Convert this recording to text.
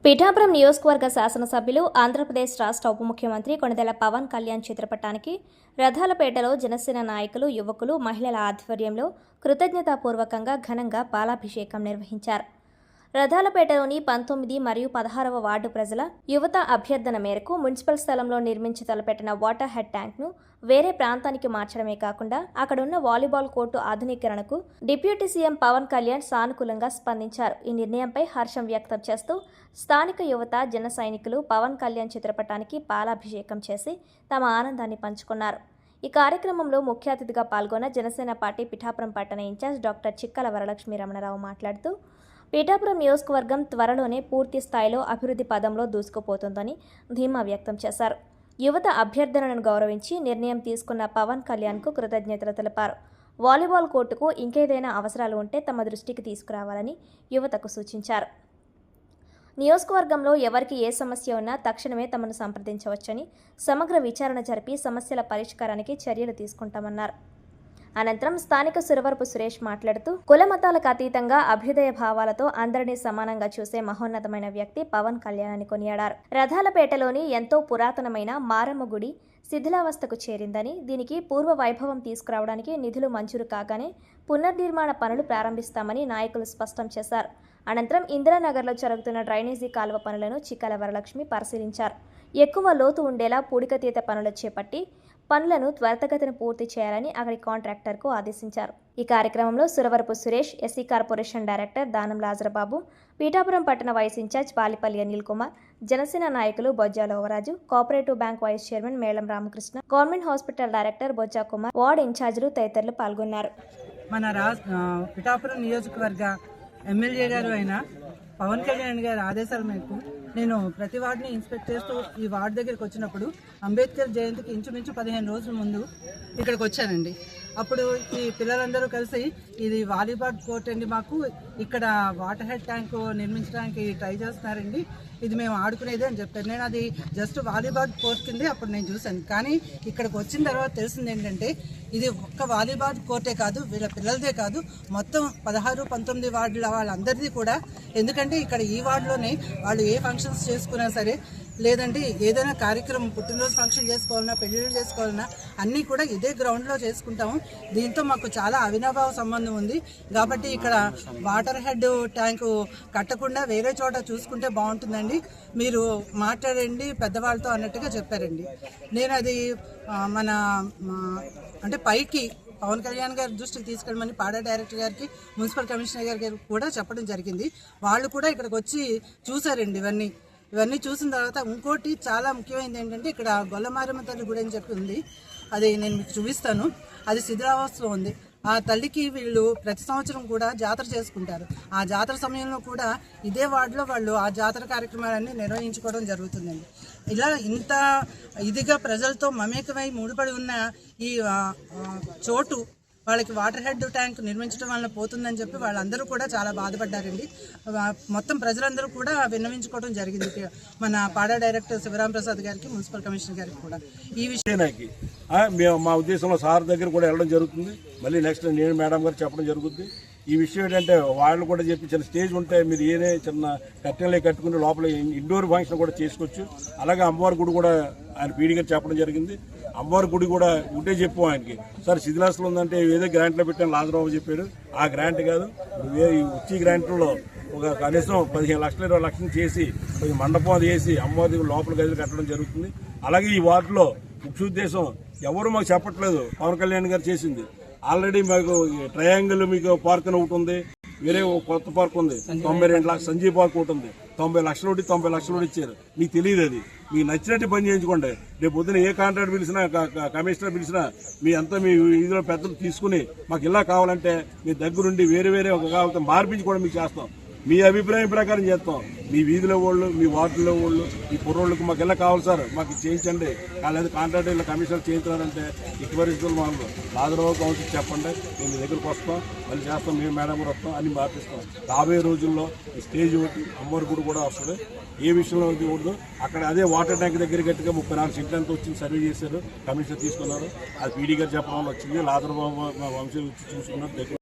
పిఠాపురం నియోజకవర్గ శాసనసభ్యులు ఆంధ్రప్రదేశ్ రాష్ట్ర ఉప ముఖ్యమంత్రి కొణిదెల పవన్ కళ్యాణ్ చిత్రపటానికి రథాలపేటలో జనసేన నాయకులు, యువకులు, మహిళల ఆధ్వర్యంలో కృతజ్ఞతాపూర్వకంగా ఘనంగా పాలాభిషేకం నిర్వహించారు. రథాలపేటలోని 19 మరియు 16వ వార్డు ప్రజల యువత అభ్యర్థన మేరకు మున్సిపల్ స్థలంలో నిర్మించి తలపెట్టిన వాటర్ హెడ్ ట్యాంక్ను వేరే ప్రాంతానికి మార్చడమే కాకుండా అక్కడున్న వాలీబాల్ కోర్టు ఆధునీకరణకు డిప్యూటీ సీఎం పవన్ కళ్యాణ్ సానుకూలంగా స్పందించారు. ఈ నిర్ణయంపై హర్షం వ్యక్తం చేస్తూ స్థానిక యువత, జన సైనికులు పవన్ కళ్యాణ్ చిత్రపటానికి పాలాభిషేకం చేసి తమ ఆనందాన్ని పంచుకున్నారు. ఈ కార్యక్రమంలో ముఖ్య అతిథిగా పాల్గొన్న జనసేన పార్టీ పిఠాపురం పట్టణ ఇన్ఛార్జ్ డాక్టర్ చిక్కల వరలక్ష్మి రమణరావు మాట్లాడుతూ పిఠాపురం నియోజకవర్గం త్వరలోనే పూర్తి స్థాయిలో అభివృద్ధి పదంలో దూసుకుపోతుందని ధీమా వ్యక్తం చేశారు. యువత అభ్యర్థనలను గౌరవించి నిర్ణయం తీసుకున్న పవన్ కళ్యాణ్కు కృతజ్ఞతలు తెలిపారు. వాలీబాల్ కోర్టుకు ఇంకేదైనా అవసరాలు ఉంటే తమ దృష్టికి తీసుకురావాలని యువతకు సూచించారు. నియోజకవర్గంలో ఎవరికి ఏ సమస్య ఉన్నా తక్షణమే తమను సంప్రదించవచ్చని, సమగ్ర విచారణ జరిపి సమస్యల పరిష్కారానికి చర్యలు తీసుకుంటామన్నారు. అనంతరం స్థానిక సురవరపు సురేష్ మాట్లాడుతూ కుల మతాలకు అతీతంగా అభ్యుదయ భావాలతో అందరినీ సమానంగా చూసే మహోన్నతమైన వ్యక్తి పవన్ కళ్యాణ్ అని కొనియాడారు. రథాలపేటలోని ఎంతో పురాతనమైన మారమ్మ గుడి శిథిలావస్థకు చేరిందని, దీనికి పూర్వ వైభవం తీసుకురావడానికి నిధులు మంజూరు కాగానే పునర్నిర్మాణ పనులు ప్రారంభిస్తామని నాయకులు స్పష్టం చేశారు. అనంతరం ఇందిరానగర్లో జరుగుతున్న డ్రైనేజీ కాలువ పనులను చిక్కల వరలక్ష్మి పరిశీలించారు. ఎక్కువ లోతు ఉండేలా పూడికతీత పనులు చేపట్టి పనులను త్వరితగతిన పూర్తి చేయాలని అక్కడి కాంట్రాక్టర్కు ఆదేశించారు. ఈ కార్యక్రమంలో Suravarapu Suresh, SC corporation director Danam Lazarababu, Pithapuram పట్టణ వైస్ ఇన్ఛార్జ్ బాలిపల్లి అనిల్ కుమార్, జనసేన నాయకులు Bojjala Ovaraju, cooperative bank vice chairman Melam Ramakrishna, government hospital director Bojja Kumar, ward ఇన్ఛార్జీలు తదితరులు పాల్గొన్నారు. మన పిఠాపురం నియోజకవర్గ ఎమ్మెల్యే గారు అయిన పవన్ కళ్యాణ్ గారి ఆదేశాల మేరకు నేను ప్రతి వార్డుని ఇన్స్పెక్ట్ చేస్తూ ఈ వార్డు దగ్గరికి వచ్చినప్పుడు అంబేద్కర్ జయంతికి ఇంచుమించు 15 రోజుల ముందు ఇక్కడికి వచ్చానండి. అప్పుడు ఈ పిల్లలందరూ కలిసి ఇది వాలీబాల్ కోర్ట్ అండి, మాకు ఇక్కడ వాటర్ హెడ్ ట్యాంక్ నిర్మించడానికి ట్రై చేస్తున్నారండి, ఇది మేము ఆడుకునేది అని చెప్పారు. నేను అది జస్ట్ వాలీబాల్ కోర్ట్ కిందే అప్పుడు నేను చూశాను. కానీ ఇక్కడికి వచ్చిన తర్వాత తెలిసింది ఏంటంటే ఇది ఒక్క వాలీబాల్ కోర్టే కాదు, వీళ్ళ పిల్లలదే కాదు, మొత్తం 16, 19 వార్డుల వాళ్ళందరిది కూడా. ఎందుకంటే ఇక్కడ ఈ వార్డులోనే వాళ్ళు ఏ ఫంక్షన్స్ చేసుకున్నా సరే, లేదంటే ఏదైనా కార్యక్రమం, పుట్టినరోజు ఫంక్షన్ చేసుకోవాలన్నా, పెళ్ళిళ్ళు చేసుకోవాలన్నా అన్నీ కూడా ఇదే గ్రౌండ్లో చేసుకుంటాము. దీంతో మాకు చాలా అవినాభావ సంబంధం ఉంది. కాబట్టి ఇక్కడ వాటర్ హెడ్ ట్యాంకు కట్టకుండా వేరే చోట చూసుకుంటే బాగుంటుందండి, మీరు మాట్లాడండి పెద్దవాళ్ళతో అన్నట్టుగా చెప్పారండి. నేను అది అంటే పైకి పవన్ కళ్యాణ్ గారి దృష్టికి తీసుకెళ్ళమని పాడా డైరెక్టర్ గారికి, మున్సిపల్ కమిషనర్ గారికి కూడా చెప్పడం జరిగింది. వాళ్ళు కూడా ఇక్కడికి వచ్చి చూసారండి. ఇవన్నీ చూసిన తర్వాత ఇంకోటి చాలా ముఖ్యమైనది ఏంటంటే ఇక్కడ గొల్లమారమ్మ తల్లి గుడి అని చెప్పి ఉంది, అది నేను మీకు చూపిస్తాను. అది శిథిలావస్థలో ఉంది. ఆ తల్లికి వీళ్ళు ప్రతి సంవత్సరం కూడా జాతర చేసుకుంటారు. ఆ జాతర సమయంలో కూడా ఇదే వార్డులో వాళ్ళు ఆ జాతర కార్యక్రమాలన్నీ నిర్వహించుకోవడం జరుగుతుందండి. ఇలా ఇంత ఇదిగా ప్రజలతో మమేకమై ముడిపడి ఉన్న ఈ చోటు వాళ్ళకి వాటర్ హెడ్ ట్యాంక్ నిర్మించడం వల్ల పోతుందని చెప్పి వాళ్ళందరూ కూడా చాలా బాధపడ్డారండి. మొత్తం ప్రజలందరూ కూడా విన్నవించుకోవడం జరిగింది మన పాడా డైరెక్టర్ శివరాం ప్రసాద్ గారికి, మున్సిపల్ కమిషనర్ గారికి కూడా. ఈ విషయానికి మా ఉద్దేశంలో సార్ దగ్గర కూడా వెళ్ళడం జరుగుతుంది. మళ్ళీ నెక్స్ట్ నేను మేడం గారు చెప్పడం జరుగుతుంది. ఈ విషయం ఏంటంటే వాళ్ళు కూడా చెప్పి చిన్న స్టేజ్ ఉంటే మీరు ఏదే చిన్న కట్టెలే కట్టుకుని లోపల ఇండోర్ ఫంక్షన్ కూడా చేసుకోవచ్చు. అలాగే అమ్మవారి గుడి కూడా ఆయన పీడి గారు చెప్పడం జరిగింది. అమ్మవారి గుడి కూడా ఉంటే చెప్పు ఆయనకి, సార్ శిథిలాస్తులు ఉందంటే ఏదో గ్రాంట్లో పెట్టాను లాజరావు చెప్పాడు. ఆ గ్రాంట్ కాదు, వచ్చి గ్రాంట్లో ఒక కనీసం 15 లక్షలు 20 లక్షలు చేసి కొంచెం మండపం అది వేసి అమ్మవారి లోపల గదిలు కట్టడం జరుగుతుంది. అలాగే ఈ వార్డులో ముఖ్య ఉద్దేశం ఎవరు మాకు చెప్పట్లేదు, పవన్ కళ్యాణ్ గారు చేసింది. ఆల్రెడీ మాకు ట్రయాంగిల్ మీకు పార్క్ అని ఒకటి ఉంది, వేరే కొత్త పార్క్ ఉంది, 92 లక్షలు సంజీవ్ పార్క్ ఒకటి ఉంది, 90 లక్షలు 90 లక్షలు ఇచ్చారు. మీకు తెలియదు, అది మీకు నచ్చినట్టు పని చేయించుకోండి. రేపు పొద్దున ఏ కాంట్రాక్ట్ పిలిచినా, కమిషనర్ పిలిచినా మీ అంతా మీ ఇదిలో పెద్దలు తీసుకుని మాకు ఇలా కావాలంటే మీ దగ్గరుండి వేరే ఒక కావాలంటే మార్పించి కూడా మీకు చేస్తాం. మీ అభిప్రాయం ప్రకారం చేస్తాం. మీ వీధిలో వాళ్ళు, మీ వార్డులో వాళ్ళు, ఈ కుర్రోళ్ళకి మాకు ఎలా కావాలి సార్ మాకు చేయించండి, లేదా కాంట్రాక్టర్లు కమిషనర్ చేయించారంటే ఇటు పరిస్థితులు మాకు లాజరావు కౌన్సిల్ చెప్పండి, మేము దగ్గరకు వస్తాం, మళ్ళీ చేస్తాం, మేము మేడం కూడా వస్తాం, అన్ని మార్పిస్తాం. రాబోయే రోజుల్లో ఈ స్టేజ్ ఒకటి అమ్మవారి గుడి కూడా వస్తుంది. ఏ విషయంలో ఉండదు అక్కడ అదే వాటర్ ట్యాంక్ దగ్గర గట్టిగా 34 సెంట్లంతా వచ్చింది, సర్వే చేశారు, కమిషనర్ తీసుకున్నారు. అది పీడీ గారు చెప్పడం వల్ల వచ్చింది. లాజరావు వంశీ వచ్చి చూసుకున్నారు.